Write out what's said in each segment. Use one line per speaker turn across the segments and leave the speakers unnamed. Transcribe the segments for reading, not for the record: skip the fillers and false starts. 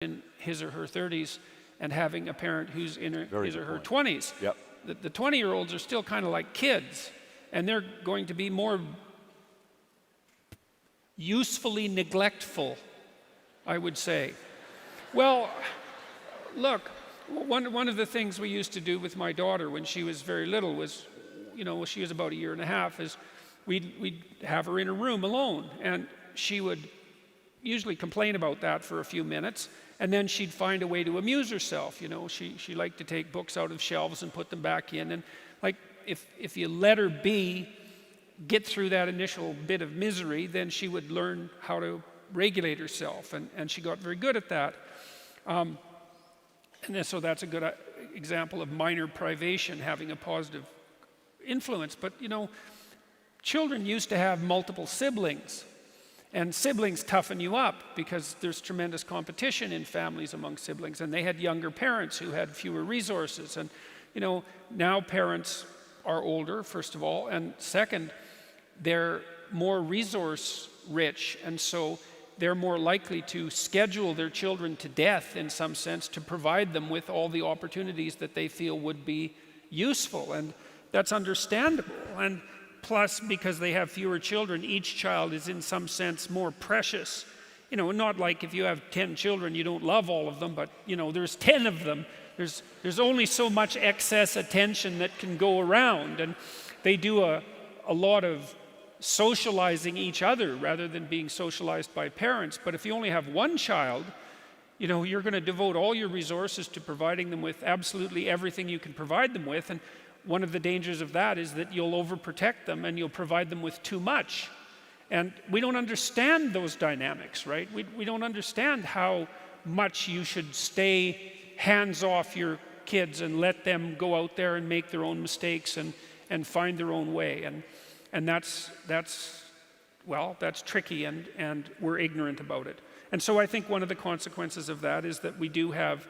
in his or her 30s and having a parent who's in his or her 20s.
Yep.
The 20-year-olds are still kind of like kids, and they're going to be more usefully neglectful, I would say. Well, look, one of the things we used to do with my daughter when she was very little was, she was about 1.5 years, is we'd have her in a room alone, and she would usually complain about that for a few minutes, and then she'd find a way to amuse herself. She liked to take books out of shelves and put them back in, and like if you let her get through that initial bit of misery, then she would learn how to regulate herself, and she got very good at that. So that's a good example of minor privation having a positive influence. But children used to have multiple siblings, and siblings toughen you up because there's tremendous competition in families among siblings, and they had younger parents who had fewer resources. And now parents are older, first of all, and second, they're more resource rich, and so they're more likely to schedule their children to death in some sense to provide them with all the opportunities that they feel would be useful, and that's understandable. And plus, because they have fewer children, each child is in some sense more precious. Not like if you have 10 children, you don't love all of them, but there's 10 of them. There's only so much excess attention that can go around, and they do a lot of socializing each other rather than being socialized by parents. But if you only have one child, you're going to devote all your resources to providing them with absolutely everything you can provide them with, and one of the dangers of that is that you'll overprotect them and you'll provide them with too much. And we don't understand those dynamics, right? We don't understand how much you should stay hands off your kids and let them go out there and make their own mistakes and find their own way. And that's tricky, and we're ignorant about it. And so I think one of the consequences of that is that we do have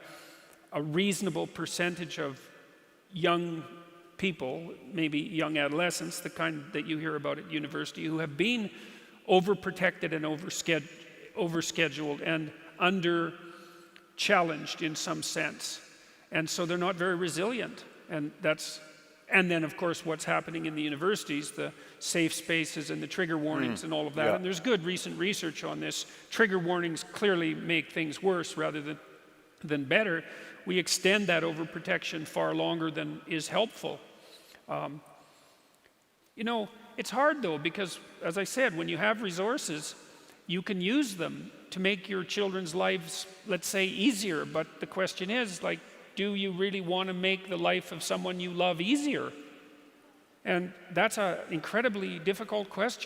a reasonable percentage of young people, maybe young adolescents, the kind that you hear about at university, who have been overprotected and overscheduled and under-challenged in some sense. And so they're not very resilient. And then, of course, what's happening in the universities, the safe spaces and the trigger warnings and all of that.
Yeah.
And there's good recent research on this. Trigger warnings clearly make things worse rather than better. We extend that overprotection far longer than is helpful. It's hard though, because as I said, when you have resources, you can use them to make your children's lives, let's say, easier. But the question is, do you really want to make the life of someone you love easier? And that's an incredibly difficult question.